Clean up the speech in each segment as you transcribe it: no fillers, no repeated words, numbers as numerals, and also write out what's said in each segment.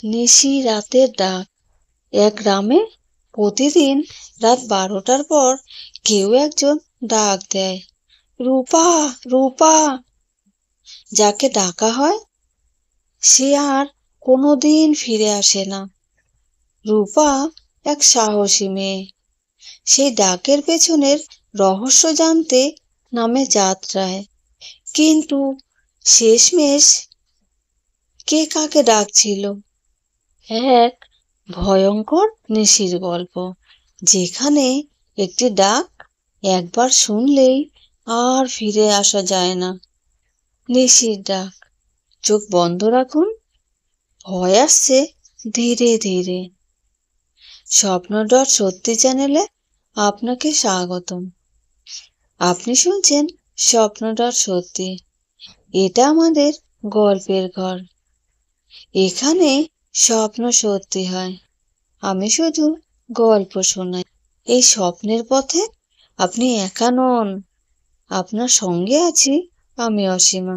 নিশি রাতের ডাক। এক গ্রামে প্রতিদিন রাত 12টার পর কেউ একজন ডাক দেয়, রূপা, রূপা। যাকে ডাকা হয় সে আর কোনোদিন ফিরে আসে না। রূপা এক সাহসী মেয়ে। সেই ডাকের পেছনের রহস্য জানতে নামে যাত্রায়। কিন্তু শেষমেশ কে কাকে ডাকছিল? এক ভয়ঙ্কর নিশির গল্প, যেখানে একটি ডাক একবার শুনলেই আর ফিরে আসা যায় না। নিশির ডাক। চোখ বন্ধ রাখুন, ভয় আসছে ধীরে ধীরে। স্বপ্ন.সত্যি চ্যানেলে আপনাকে স্বাগতম। আপনি শুনছেন স্বপ্ন.সত্যি। এটা আমাদের গল্পের ঘর। এখানে স্বপ্ন সত্যি হয়, আমি শুধু গল্প শোনাই। এই স্বপ্নের পথে আপনি একা নন, আপনার সঙ্গে আছি আমি অসীমা।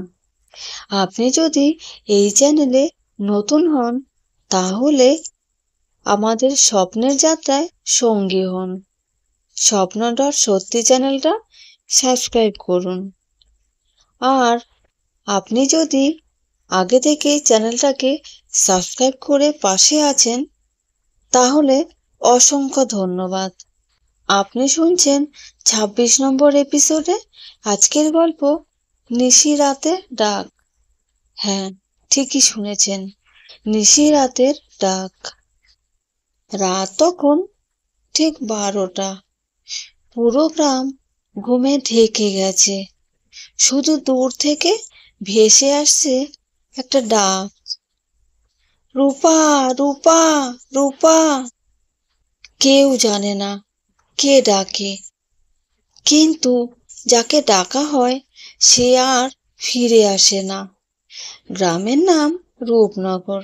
আপনি যদি এই চ্যানেলে নতুন হন, তাহলে আমাদের স্বপ্নের যাত্রায় সঙ্গী হন। স্বপ্ন.সত্যি চ্যানেলটা সাবস্ক্রাইব করুন। আর আপনি যদি আগে থেকে চ্যানেলটাকে সাবস্ক্রাইব করে পাশে আছেন, তাহলে অসংখ্য ধন্যবাদ। আপনি শুনছেন 26 নম্বর এপিসোডে আজকের গল্প, নিশি রাতের ডাক। হ্যাঁ, ঠিকই শুনেছেন, নিশি রাতের ডাক। রাত তখন ঠিক 12টা। পুরো গ্রাম ঘুমে ঢেকে গেছে। শুধু দূর থেকে ভেসে আসছে একটা ডাক, রূপা, রূপা, রূপা। কেউ জানে না কে ডাকে, কিন্তু যাকে ডাকা হয় সে আর ফিরে আসে না। গ্রামের নাম রূপনগর।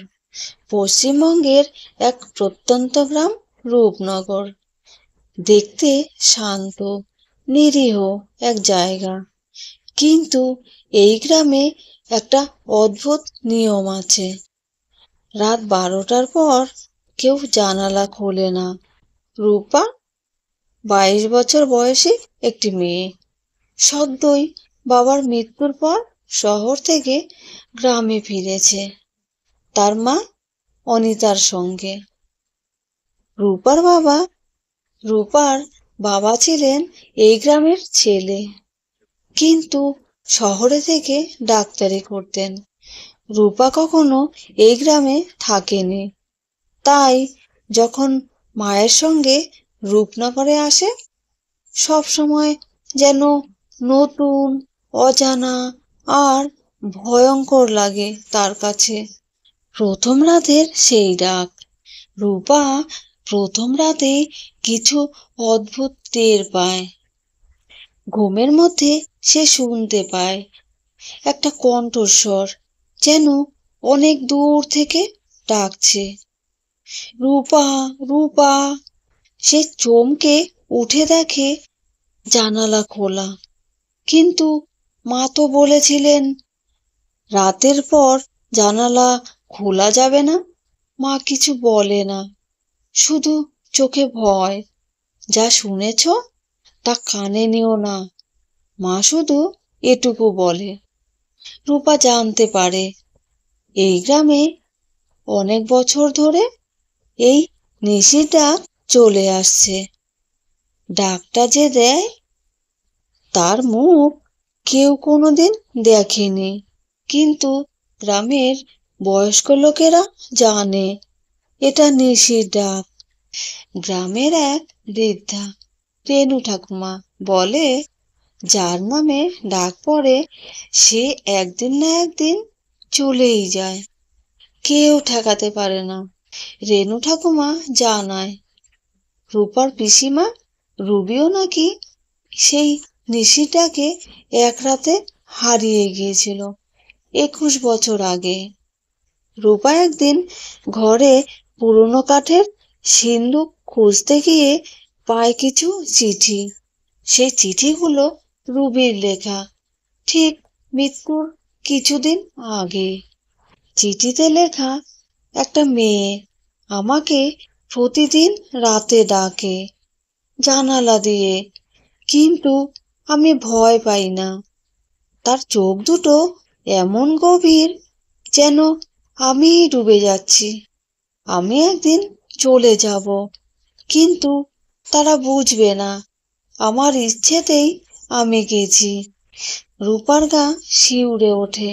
পশ্চিমবঙ্গের এক প্রত্যন্ত গ্রাম রূপনগর। দেখতে শান্ত, নিরীহ এক জায়গা। কিন্তু এই গ্রামে একটা অদ্ভুত নিয়ম আছে। রাত 12টার পর কেউ জানালা খোলে না। রূপা 22 বছর বয়সী একটি মেয়ে। সদ্যই বাবার মৃত্যুর পর শহর থেকে গ্রামে ফিরেছে, তার মা অনিতার সঙ্গে। রূপার বাবা ছিলেন এই গ্রামের ছেলে, কিন্তু শহরে থেকে ডাক্তারি করতেন। রূপা কখনো এই গ্রামে থাকেনি, তাই যখন মায়ের সঙ্গে রূপনগরে আসে, সব সময় যেন নতুন, অজানা আর ভয়ঙ্কর লাগে তার কাছে। প্রথম রাতের সেই ডাক। রূপা প্রথম রাতে কিছু অদ্ভুত টের পায়। ঘুমের মধ্যে সে শুনতে পায় একটা কণ্ঠস্বর, যেন অনেক দূর থেকে ডাকছে, রূপা, রূপা। সে চমকে উঠে দেখে জানালা খোলা, কিন্তু মা তো বলেছিলেন রাতের পর জানালা খোলা যাবে না। মা কিছু বলে না, শুধু চোখে ভয়। যা শুনেছ তা কানে নিও না, মা শুধু এটুকু বলে। রূপা জানতে পারে এই গ্রামে অনেক বছর ধরে এই নিশির ডাক চলে আসছে। ডাকটা যে দেয় তার মুখ কেউ কোনোদিন দেখেনি, কিন্তু গ্রামের বয়স্ক লোকেরা জানে এটা নিশির ডাক। গ্রামের এক বৃদ্ধা, রেনু ঠাকুমা, বলে যার নামে ডাক পড়ে সে একদিন না একদিন চলেই যায়, কেউ ঠেকাতে পারে না। রেনু ঠাকুমা জানায় রূপার পিসিমা রুবিও নাকি সেই নিশির ডাকে এক রাতে হারিয়ে গিয়েছিল 21 বছর আগে। রূপা একদিন ঘরে পুরনো কাঠের সিন্দুক খুঁজতে গিয়ে পায় কিছু চিঠি। সেই চিঠিগুলো রুবির লেখা, ঠিক মৃত্যুর কিছুদিন আগে। চিঠিতে লেখা, একটা মেয়ে আমাকে প্রতিদিন রাতে ডাকে জানালা দিয়ে, কিন্তু আমি ভয় পাই না। তার চোখ দুটো এমন গভীর, যেন আমিই ডুবে যাচ্ছি। আমি একদিন চলে যাব, কিন্তু তারা বুঝবে না আমার ইচ্ছেতেই আমি গেছি। রূপার গা শিউরে ওঠে।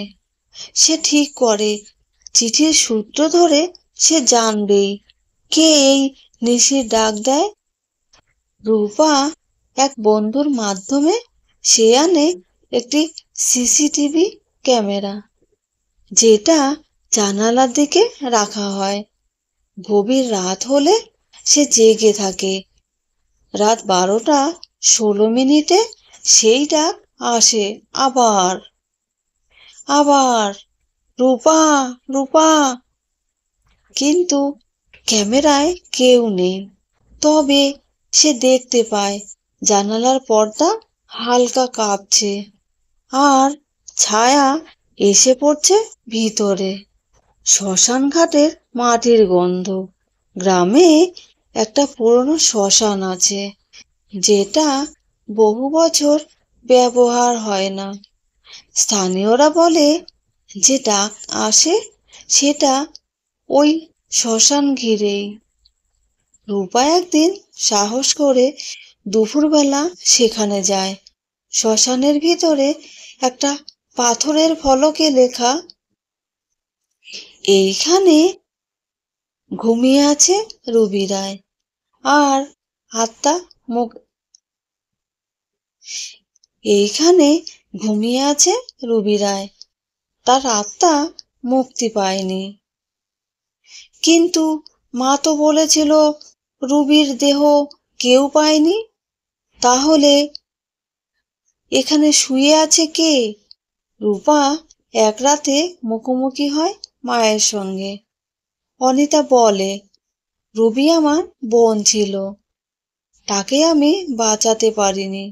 সে ঠিক করে চিঠির সূত্র ধরে সে জানবেই কে এই নিশির ডাক দেয়। রূপা এক বন্ধুর মাধ্যমে সে আনে একটি সিসিটিভি ক্যামেরা, যেটা জানালার দিকে রাখা হয়। গভীর রাত হলে সে জেগে থাকে। রাত 12টা 16 মিনিটে সেই ডাক আসে আবার আবার, রূপা, রূপা। কিন্তু ক্যামেরায় কেউ নেই। তবে সে দেখতে পায় জানালার পর্দা হালকা কাঁপছে, আর ছায়া এসে পড়ছে ভিতরে। শ্মশান ঘাটের মাটির গন্ধ। গ্রামে একটা পুরনো শ্মশান আছে, যেটা বহু বছর ব্যবহার হয় না। স্থানীয়রা বলে যে ডাক আসে সেটা ওই শ্মশান ঘিরেই। রূপা একদিন সাহস করে দুপুরবেলা সেখানে যায়। শ্মশানের ভিতরে একটা পাথরের ফলকে লেখা, এইখানে ঘুমিয়ে আছে রুবি রায়, আর আত্মা মুখ এইখানে ঘুমিয়ে আছে রুবি রায়, তার আত্মা মুক্তি পায়নি। কিন্তু মা তো বলেছিল রুবির দেহ কেউ পায়নি। তাহলে এখানে শুয়ে আছে কে? রূপা এক রাতে মুখোমুখি হয় মায়ের সঙ্গে। অনিতা বলে, রুবি আমার বোন ছিল, তাকে আমি বাঁচাতে পারিনি।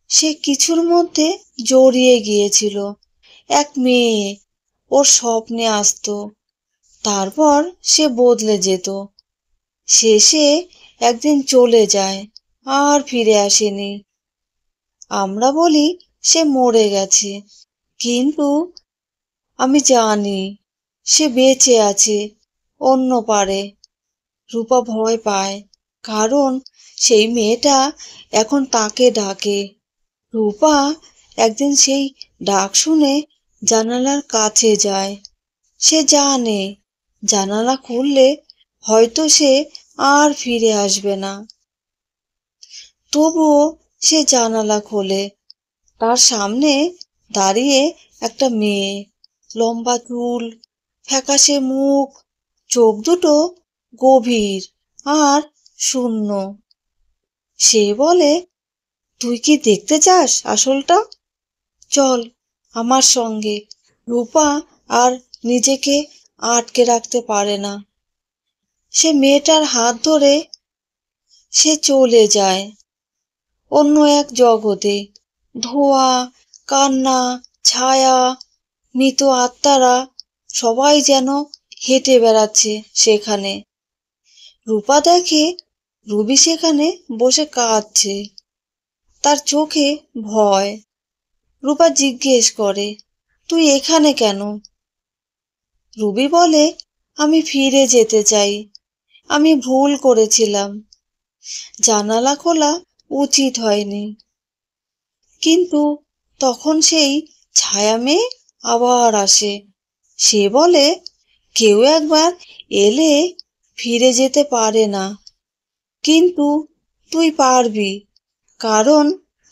সে কিছুর মধ্যে জড়িয়ে গিয়েছিল। এক মেয়ে ওর স্বপ্নে আসতো, তারপর সে বদলে যেত। শেষে একদিন চলে যায়, আর ফিরে আসেনি। আমরা বলি সে মরে গেছে, কিন্তু আমি জানি সে বেঁচে আছে অন্য পারে। রূপা ভয় পায়, কারণ সেই মেয়েটা এখন তাকে ডাকে। রূপা একদিন সেই ডাক শুনে জানালার কাছে যায়। সে জানে জানালা খুললে হয়তো সে আর ফিরে আসবে না। তবুও সে জানালা খোলে। তার সামনে দাঁড়িয়ে একটা মেয়ে, লম্বা চুল, ফ্যাকাশে মুখ, চোখ দুটো গভীর আর শূন্য। সে বলে, তুই কি দেখতে চাস আসলটা? চল আমার সঙ্গে। রূপা আর নিজেকে আটকে রাখতে পারে না। সে মেয়েটার হাত ধরে সে চলে যায় অন্য এক জগতে। ধোঁয়া, কান্না, ছায়া, মৃত আত্মারা সবাই যেন হেঁটে বেড়াচ্ছে সেখানে। রূপা দেখে রুবি সেখানে বসে কাঁদছে, তার চোখে ভয়। রূপা জিজ্ঞেস করে, তুই এখানে কেন? রুবি বলে, আমি ফিরে যেতে চাই। আমি ভুল করেছিলাম। জানালা খোলা উচিত হয়নি। কিন্তু তখন সেই ছায়া মেয়ে আবার আসে। সে বলে, কেউ একবার এলে ফিরে যেতে পারে না, কিন্তু তুই পারবি, কারণ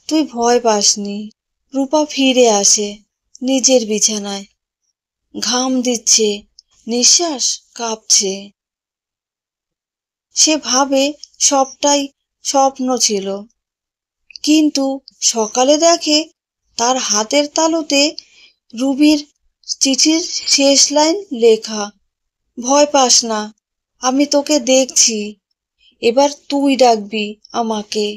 তুই ভয় পাসনি। রূপা ফিরে আসে নিজের বিছানায়। ঘাম দিচ্ছে, নিঃশ্বাস কাঁপছে। সে ভাবে সবটাই স্বপ্ন ছিল, কিন্তু সকালে দেখে তার হাতের তালুতে রুবির চিঠির শেষ লাইন লেখা, ভয় পাস না, আমি তোকে দেখছি, এবার তুই ডাকবি আমাকে।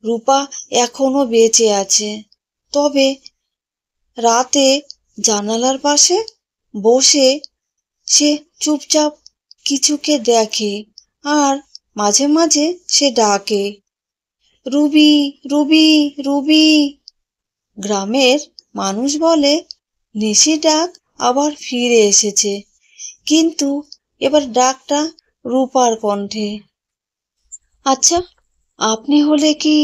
রূপা এখনো বেঁচে আছে, তবে রাতে জানালার পাশে বসে সে চুপচাপ কিছুকে দেখে আর মাঝে মাঝে সে ডাকে, রুবি, রুবি, রুবি। গ্রামের মানুষ বলে নিশির ডাক আবার ফিরে এসেছে, কিন্তু এবার ডাকটা রূপার কণ্ঠে। আচ্ছা, আপনি হলে কি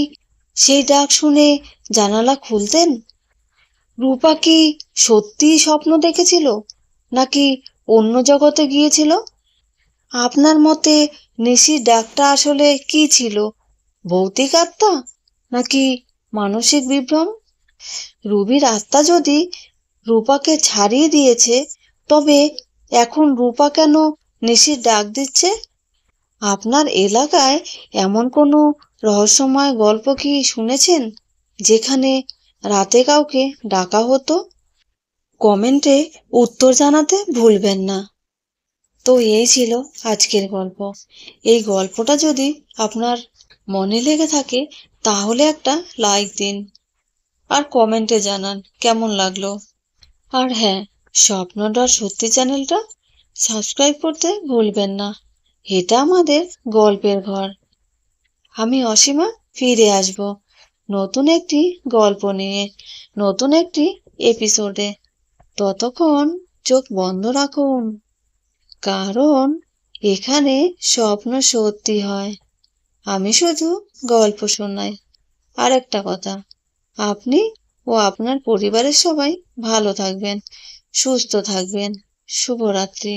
সেই ডাক শুনে জানালা খুলতেন? রূপা কি সত্যিই স্বপ্ন দেখেছিল, নাকি অন্য জগতে গিয়েছিল? আপনার মতে নিশির ডাকটা আসলে কি ছিল? ভৌতিক আত্মা, নাকি মানসিক বিভ্রম? রুবির আত্মা যদি রূপাকে ছাড়িয়ে দিয়েছে, তবে এখন রূপা কেন নিশির ডাক দিচ্ছে? আপনার এলাকায় এমন কোনো রহস্যময় গল্প কি শুনেছেন, যেখানে রাতে কাউকে ডাকা হতো? কমেন্টে উত্তর জানাতে ভুলবেন না। তো এই ছিল আজকের গল্প। এই গল্পটা যদি আপনার মনে লেগে থাকে, তাহলে একটা লাইক দিন আর কমেন্টে জানান কেমন লাগলো। আর হ্যাঁ, স্বপ্নটা সত্যি চ্যানেলটা সাবস্ক্রাইব করতে ভুলবেন না। এটা আমাদের গল্পের ঘর। আমি অসীমা ফিরে আসব নতুন একটি গল্প নিয়ে, নতুন একটি এপিসোডে। ততক্ষণ চোখ বন্ধ রাখুন, কারণ এখানে স্বপ্ন সত্যি হয়। আমি শুধু গল্প শোনাই। আর একটা কথা, আপনি ও আপনার পরিবারের সবাই ভালো থাকবেন, সুস্থ থাকবেন। শুভরাত্রি।